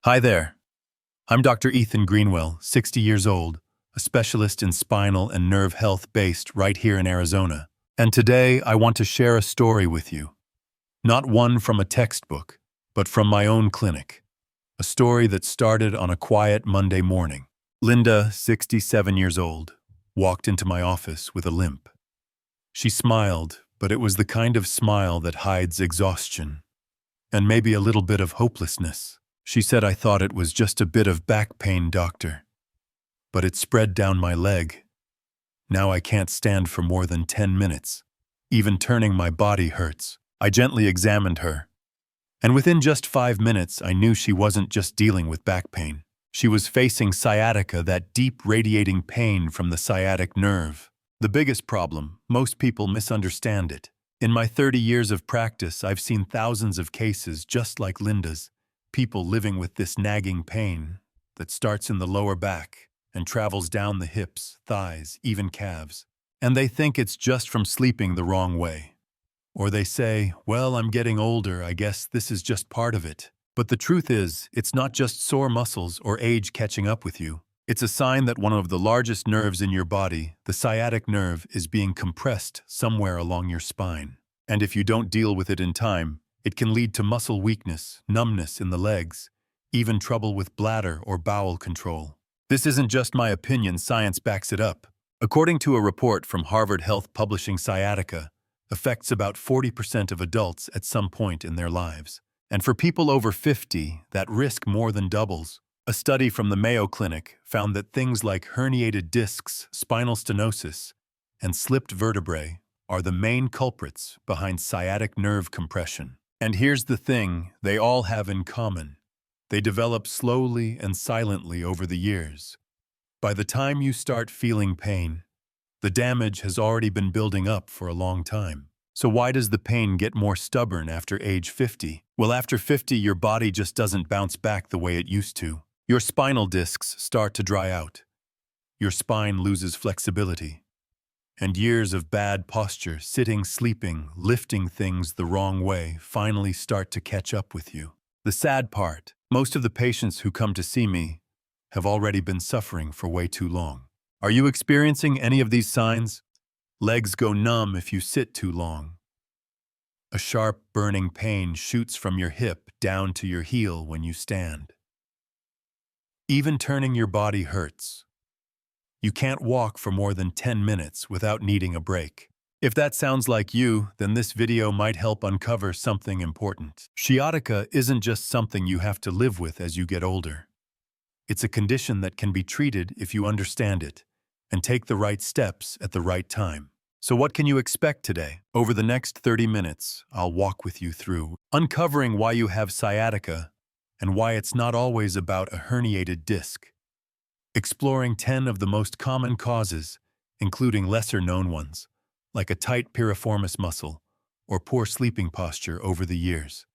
Hi there. I'm Dr. Ethan Greenwell, 60 years old, a specialist in spinal and nerve health based right here in Arizona. And today I want to share a story with you. Not one from a textbook, but from my own clinic. A story that started on a quiet Monday morning. Linda, 67 years old, walked into my office with a limp. She smiled, but it was the kind of smile that hides exhaustion and maybe a little bit of hopelessness. She said I thought it was just a bit of back pain, doctor. But it spread down my leg. Now I can't stand for more than 10 minutes. Even turning my body hurts. I gently examined her. And within just 5 minutes, I knew she wasn't just dealing with back pain. She was facing sciatica, that deep radiating pain from the sciatic nerve. The biggest problem, most people misunderstand it. In my 30 years of practice, I've seen thousands of cases just like Linda's. People living with this nagging pain that starts in the lower back and travels down the hips, thighs, even calves. And they think it's just from sleeping the wrong way. Or they say, well, I'm getting older, I guess this is just part of it. But the truth is, it's not just sore muscles or age catching up with you. It's a sign that one of the largest nerves in your body, the sciatic nerve, is being compressed somewhere along your spine. And if you don't deal with it in time, it can lead to muscle weakness, numbness in the legs, even trouble with bladder or bowel control. This isn't just my opinion, science backs it up. According to a report from Harvard Health publishing, sciatica affects about 40% of adults at some point in their lives. And for people over 50, that risk more than doubles. A study from the Mayo Clinic found that things like herniated discs, spinal stenosis, and slipped vertebrae are the main culprits behind sciatic nerve compression. And here's the thing they all have in common. They develop slowly and silently over the years. By the time you start feeling pain, the damage has already been building up for a long time. So why does the pain get more stubborn after age 50? Well, after 50, your body just doesn't bounce back the way it used to. Your spinal discs start to dry out. Your spine loses flexibility. And years of bad posture, sitting, sleeping, lifting things the wrong way, finally start to catch up with you. The sad part, most of the patients who come to see me have already been suffering for way too long. Are you experiencing any of these signs? Legs go numb if you sit too long. A sharp, burning pain shoots from your hip down to your heel when you stand. Even turning your body hurts. You can't walk for more than 10 minutes without needing a break. If that sounds like you, then this video might help uncover something important. Sciatica isn't just something you have to live with as you get older. It's a condition that can be treated if you understand it and take the right steps at the right time. So what can you expect today? Over the next 30 minutes, I'll walk with you through uncovering why you have sciatica and why it's not always about a herniated disc. Exploring 10 of the most common causes, including lesser-known ones, like a tight piriformis muscle or poor sleeping posture over the years.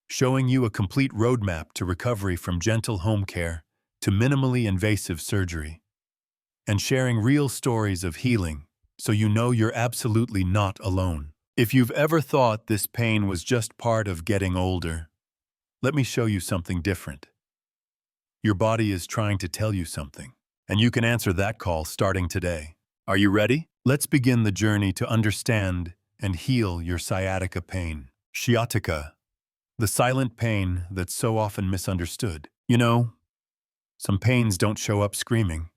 Showing you a complete roadmap to recovery from gentle home care to minimally invasive surgery. And sharing real stories of healing so you know you're absolutely not alone. If you've ever thought this pain was just part of getting older, let me show you something different. Your body is trying to tell you something, and you can answer that call starting today. Are you ready? Let's begin the journey to understand and heal your sciatica pain. Sciatica, the silent pain that's so often misunderstood. You know, some pains don't show up screaming.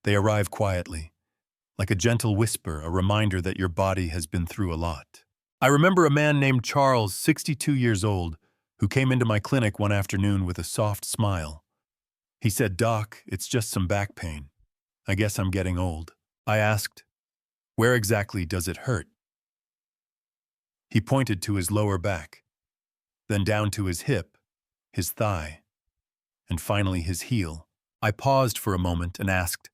They arrive quietly, like a gentle whisper, a reminder that your body has been through a lot. I remember a man named Charles, 62 years old, who came into my clinic one afternoon with a soft smile. He said, "Doc, it's just some back pain. I guess I'm getting old." I asked, "Where exactly does it hurt?" He pointed to his lower back, then down to his hip, his thigh, and finally his heel. I paused for a moment and asked,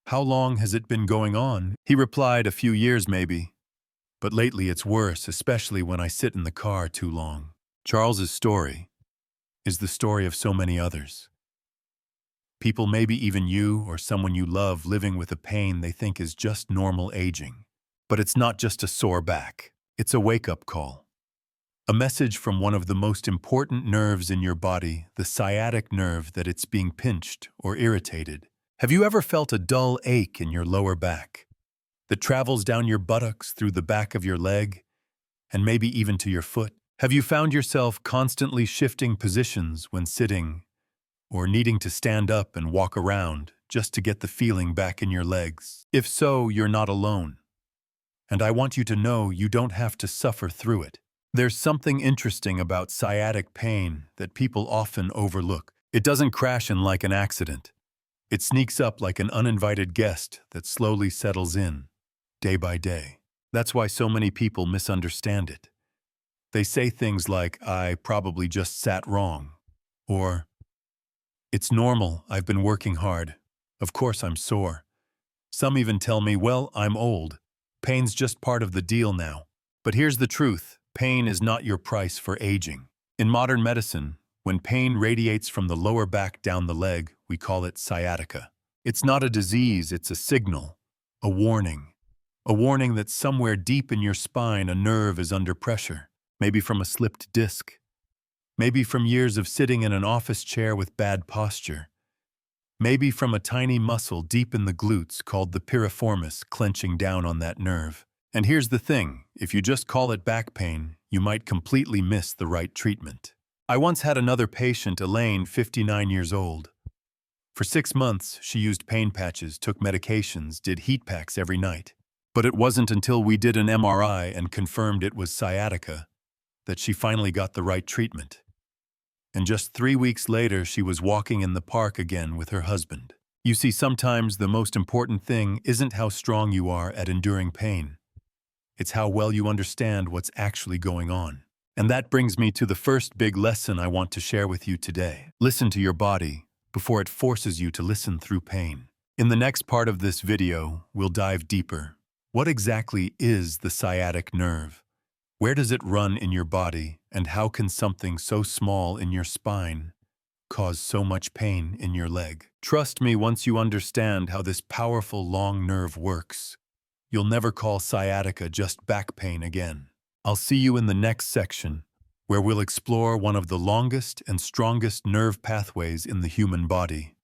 "How long has it been going on?" He replied, "A few years maybe. But lately it's worse, especially when I sit in the car too long." Charles's story is the story of so many others. People, maybe even you or someone you love, living with a pain they think is just normal aging. But it's not just a sore back. It's a wake-up call. A message from one of the most important nerves in your body, the sciatic nerve, that it's being pinched or irritated. Have you ever felt a dull ache in your lower back that travels down your buttocks, through the back of your leg, and maybe even to your foot? Have you found yourself constantly shifting positions when sitting, or needing to stand up and walk around just to get the feeling back in your legs? If so, you're not alone. And I want you to know you don't have to suffer through it. There's something interesting about sciatic pain that people often overlook. It doesn't crash in like an accident. It sneaks up like an uninvited guest that slowly settles in, day by day. That's why so many people misunderstand it. They say things like, "I probably just sat wrong," or, "It's normal, I've been working hard. Of course I'm sore." Some even tell me, "Well, I'm old. Pain's just part of the deal now." But here's the truth. Pain is not your price for aging. In modern medicine, when pain radiates from the lower back down the leg, we call it sciatica. It's not a disease, it's a signal, a warning. A warning that somewhere deep in your spine a nerve is under pressure, maybe from a slipped disc, maybe from years of sitting in an office chair with bad posture, maybe from a tiny muscle deep in the glutes called the piriformis clenching down on that nerve. And here's the thing, if you just call it back pain, you might completely miss the right treatment. I once had another patient, Elaine, 59 years old. For 6 months, she used pain patches, took medications, did heat packs every night. But it wasn't until we did an MRI and confirmed it was sciatica that she finally got the right treatment. And just 3 weeks later, she was walking in the park again with her husband. You see, sometimes the most important thing isn't how strong you are at enduring pain. It's how well you understand what's actually going on. And that brings me to the first big lesson I want to share with you today. Listen to your body before it forces you to listen through pain. In the next part of this video, we'll dive deeper. What exactly is the sciatic nerve? Where does it run in your body, and how can something so small in your spine cause so much pain in your leg? Trust me, once you understand how this powerful long nerve works, you'll never call sciatica just back pain again. I'll see you in the next section, where we'll explore one of the longest and strongest nerve pathways in the human body,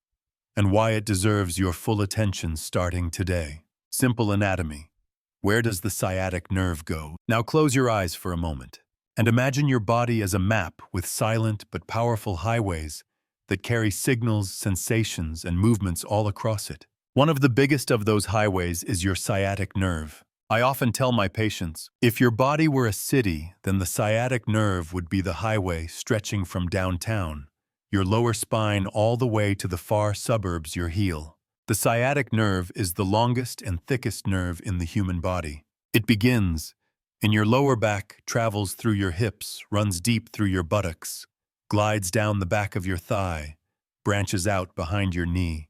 and why it deserves your full attention starting today. Simple anatomy. Where does the sciatic nerve go? Now close your eyes for a moment, and imagine your body as a map with silent but powerful highways that carry signals, sensations, and movements all across it. One of the biggest of those highways is your sciatic nerve. I often tell my patients, if your body were a city, then the sciatic nerve would be the highway stretching from downtown, your lower spine, all the way to the far suburbs, your heel. The sciatic nerve is the longest and thickest nerve in the human body. It begins in your lower back, travels through your hips, runs deep through your buttocks, glides down the back of your thigh, branches out behind your knee,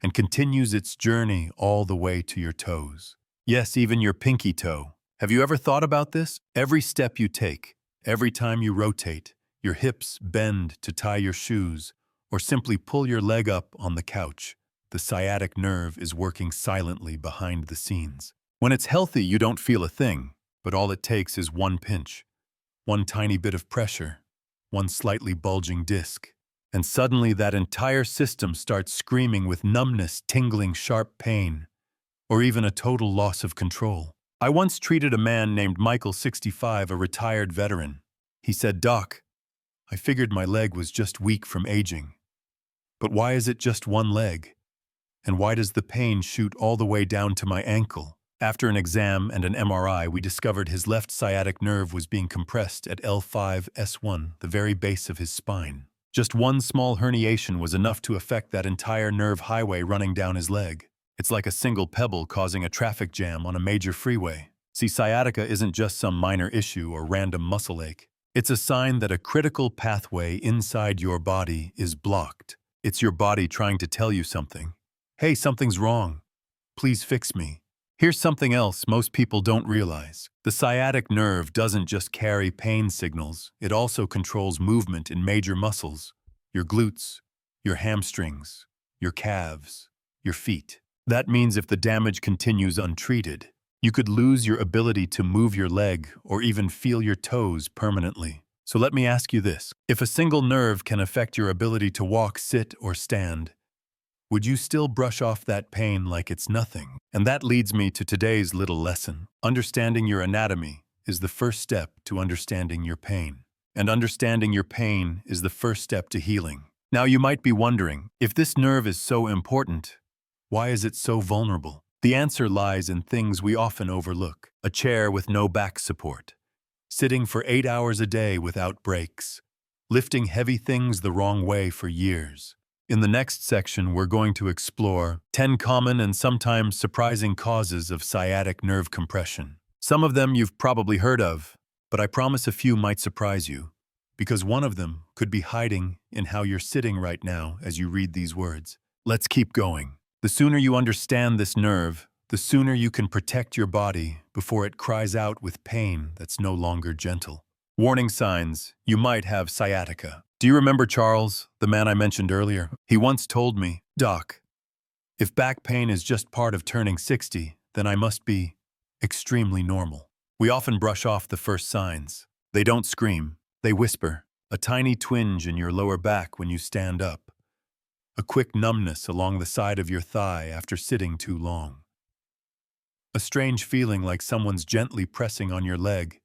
and continues its journey all the way to your toes. Yes, even your pinky toe. Have you ever thought about this? Every step you take, every time you rotate, your hips bend to tie your shoes, or simply pull your leg up on the couch, the sciatic nerve is working silently behind the scenes. When it's healthy, you don't feel a thing, but all it takes is one pinch, one tiny bit of pressure, one slightly bulging disc, and suddenly that entire system starts screaming with numbness, tingling, sharp pain, or even a total loss of control. I once treated a man named Michael, 65, a retired veteran. He said, "Doc, I figured my leg was just weak from aging. But why is it just one leg? And why does the pain shoot all the way down to my ankle?" After an exam and an MRI, we discovered his left sciatic nerve was being compressed at L5-S1, the very base of his spine. Just one small herniation was enough to affect that entire nerve highway running down his leg. It's like a single pebble causing a traffic jam on a major freeway. See, sciatica isn't just some minor issue or random muscle ache. It's a sign that a critical pathway inside your body is blocked. It's your body trying to tell you something. Hey, something's wrong. Please fix me. Here's something else most people don't realize. The sciatic nerve doesn't just carry pain signals, it also controls movement in major muscles. Your glutes, your hamstrings, your calves, your feet. That means if the damage continues untreated, You could lose your ability to move your leg or even feel your toes permanently. So let me ask you this. If a single nerve can affect your ability to walk, sit, or stand, would you still brush off that pain like it's nothing? And that leads me to today's little lesson. Understanding your anatomy is the first step to understanding your pain. And understanding your pain is the first step to healing. Now you might be wondering, if this nerve is so important, why is it so vulnerable? The answer lies in things we often overlook. A chair with no back support, sitting for 8 hours a day without breaks, lifting heavy things the wrong way for years. In the next section, we're going to explore 10 common and sometimes surprising causes of sciatic nerve compression. Some of them you've probably heard of, but I promise a few might surprise you, because one of them could be hiding in how you're sitting right now as you read these words. Let's keep going. The sooner you understand this nerve, the sooner you can protect your body before it cries out with pain that's no longer gentle. Warning signs: you might have sciatica. Do you remember Charles, the man I mentioned earlier? He once told me, "Doc, if back pain is just part of turning 60, then I must be extremely normal." We often brush off the first signs. They don't scream, they whisper. A tiny twinge in your lower back when you stand up. A quick numbness along the side of your thigh after sitting too long. A strange feeling like someone's gently pressing on your leg,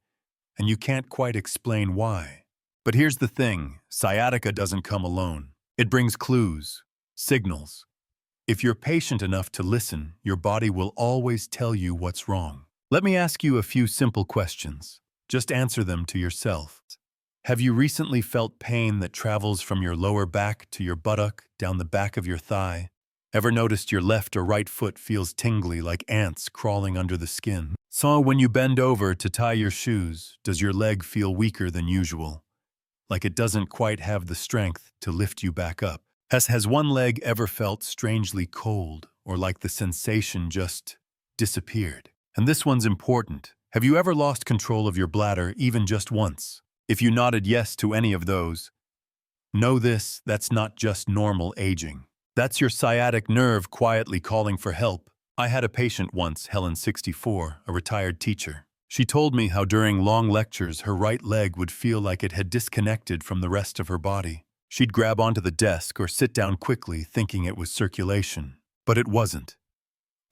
and you can't quite explain why. But here's the thing, sciatica doesn't come alone. It brings clues, signals. If you're patient enough to listen, your body will always tell you what's wrong. Let me ask you a few simple questions. Just answer them to yourself. Have you recently felt pain that travels from your lower back to your buttock, down the back of your thigh? Ever noticed your left or right foot feels tingly like ants crawling under the skin? So when you bend over to tie your shoes, does your leg feel weaker than usual? Like it doesn't quite have the strength to lift you back up? Has one leg ever felt strangely cold, or like the sensation just disappeared? And this one's important. Have you ever lost control of your bladder even just once? If you nodded yes to any of those, know this: that's not just normal aging. That's your sciatic nerve quietly calling for help. I had a patient once, Helen, 64, a retired teacher. She told me how during long lectures her right leg would feel like it had disconnected from the rest of her body. She'd grab onto the desk or sit down quickly thinking it was circulation. But it wasn't.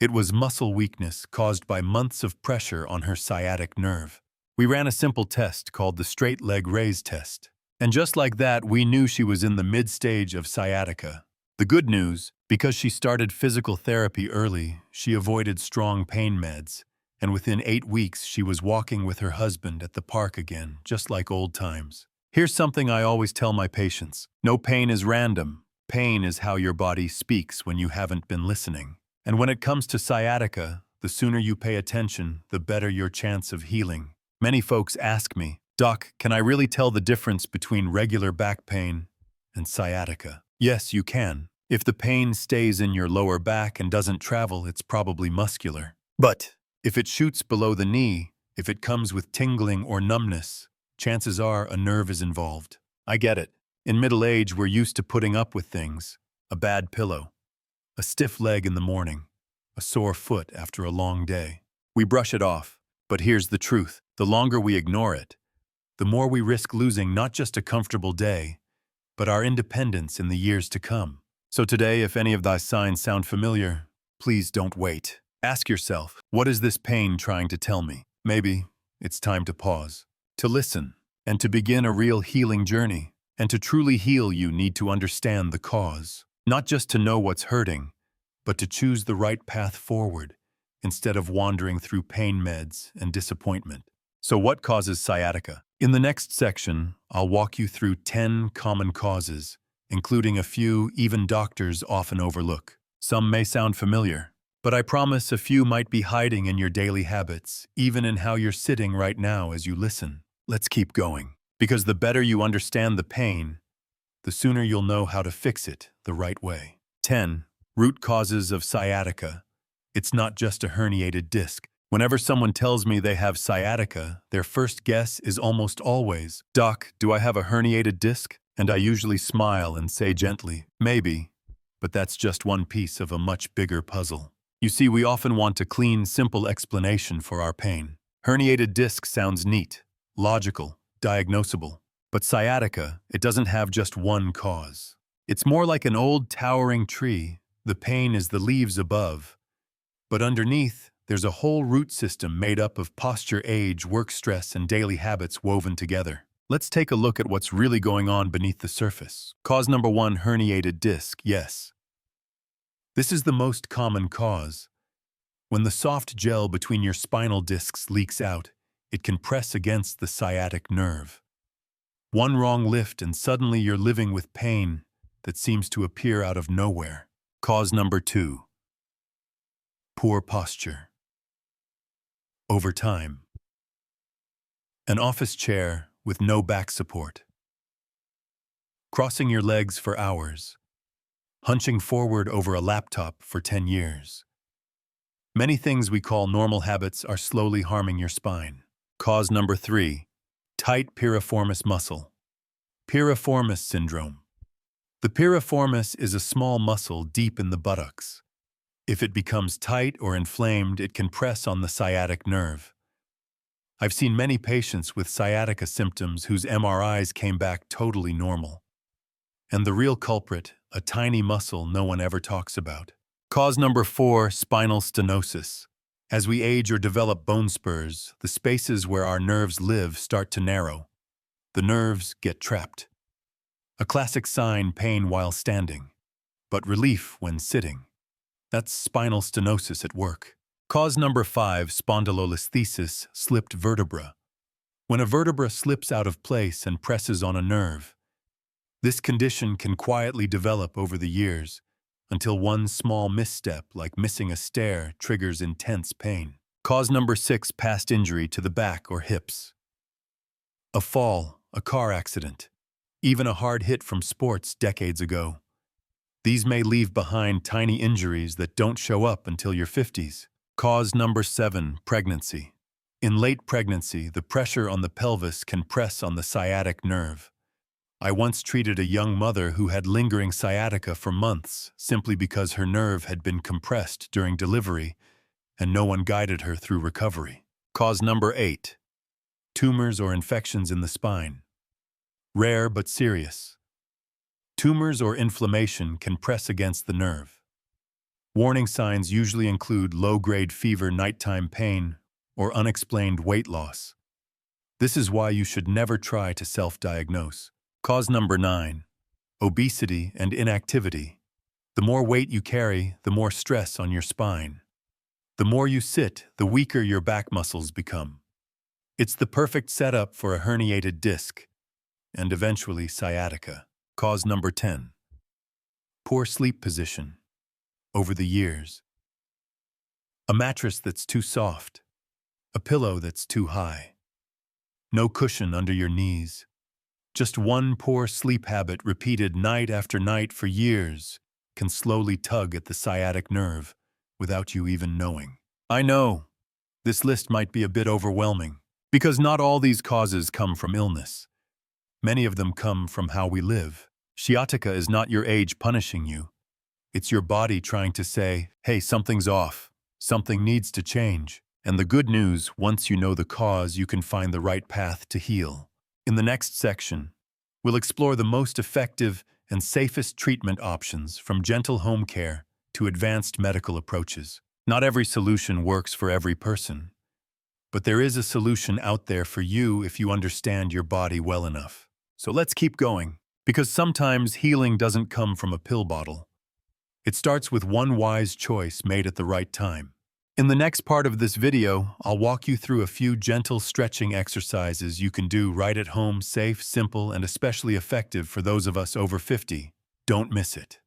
It was muscle weakness caused by months of pressure on her sciatic nerve. We ran a simple test called the straight leg raise test. And just like that, we knew she was in the mid-stage of sciatica. The good news, because she started physical therapy early, she avoided strong pain meds. And within 8 weeks, she was walking with her husband at the park again, just like old times. Here's something I always tell my patients. No pain is random. Pain is how your body speaks when you haven't been listening. And when it comes to sciatica, the sooner you pay attention, the better your chance of healing. Many folks ask me, "Doc, can I really tell the difference between regular back pain and sciatica?" Yes, you can. If the pain stays in your lower back and doesn't travel, it's probably muscular. But if it shoots below the knee, if it comes with tingling or numbness, chances are a nerve is involved. I get it. In middle age, we're used to putting up with things. A bad pillow, a stiff leg in the morning, a sore foot after a long day. We brush it off. But here's the truth. The longer we ignore it, the more we risk losing not just a comfortable day, but our independence in the years to come. So today, if any of thy signs sound familiar, please don't wait. Ask yourself, what is this pain trying to tell me? Maybe it's time to pause, to listen, and to begin a real healing journey. And to truly heal, you need to understand the cause. Not just to know what's hurting, but to choose the right path forward, instead of wandering through pain meds and disappointment. So what causes sciatica? In the next section, I'll walk you through 10 common causes, including a few even doctors often overlook. Some may sound familiar, but I promise a few might be hiding in your daily habits, even in how you're sitting right now as you listen. Let's keep going, because the better you understand the pain, the sooner you'll know how to fix it the right way. 10. Root causes of sciatica. It's not just a herniated disc. Whenever someone tells me they have sciatica, their first guess is almost always, "Doc, do I have a herniated disc?" And I usually smile and say gently, "Maybe, but that's just one piece of a much bigger puzzle." You see, we often want a clean, simple explanation for our pain. Herniated disc sounds neat, logical, diagnosable. But sciatica, it doesn't have just one cause. It's more like an old towering tree. The pain is the leaves above. But underneath, there's a whole root system made up of posture, age, work stress, and daily habits woven together. Let's take a look at what's really going on beneath the surface. Cause number 1, herniated disc. Yes. This is the most common cause. When the soft gel between your spinal discs leaks out, it can press against the sciatic nerve. One wrong lift and suddenly you're living with pain that seems to appear out of nowhere. Cause number 2, poor posture. Over time, an office chair with no back support, crossing your legs for hours, hunching forward over a laptop for 10 years. Many things we call normal habits are slowly harming your spine. Cause number 3, tight piriformis muscle. Piriformis syndrome. The piriformis is a small muscle deep in the buttocks. If it becomes tight or inflamed, it can press on the sciatic nerve. I've seen many patients with sciatica symptoms whose MRIs came back totally normal. And the real culprit, a tiny muscle no one ever talks about. Cause number 4, spinal stenosis. As we age or develop bone spurs, the spaces where our nerves live start to narrow. The nerves get trapped. A classic sign, pain while standing, but relief when sitting. That's spinal stenosis at work. Cause number 5, spondylolisthesis, slipped vertebra. When a vertebra slips out of place and presses on a nerve, this condition can quietly develop over the years until one small misstep, like missing a stair, triggers intense pain. Cause number 6, past injury to the back or hips. A fall, a car accident, even a hard hit from sports decades ago. These may leave behind tiny injuries that don't show up until your 50s. Cause number 7, pregnancy. In late pregnancy, the pressure on the pelvis can press on the sciatic nerve. I once treated a young mother who had lingering sciatica for months simply because her nerve had been compressed during delivery and no one guided her through recovery. Cause number 8, tumors or infections in the spine. Rare but serious. Tumors or inflammation can press against the nerve. Warning signs usually include low-grade fever, nighttime pain, or unexplained weight loss. This is why you should never try to self-diagnose. Cause number 9, obesity and inactivity. The more weight you carry, the more stress on your spine. The more you sit, the weaker your back muscles become. It's the perfect setup for a herniated disc and eventually sciatica. Cause number 10, poor sleep position. Over the years, a mattress that's too soft, a pillow that's too high, no cushion under your knees. Just one poor sleep habit repeated night after night for years can slowly tug at the sciatic nerve without you even knowing. I know, this list might be a bit overwhelming because not all these causes come from illness. Many of them come from how we live. Sciatica is not your age punishing you. It's your body trying to say, hey, something's off. Something needs to change. And the good news, once you know the cause, you can find the right path to heal. In the next section, we'll explore the most effective and safest treatment options, from gentle home care to advanced medical approaches. Not every solution works for every person, but there is a solution out there for you if you understand your body well enough. So let's keep going, because sometimes healing doesn't come from a pill bottle. It starts with one wise choice made at the right time. In the next part of this video, I'll walk you through a few gentle stretching exercises you can do right at home, safe, simple, and especially effective for those of us over 50. Don't miss it.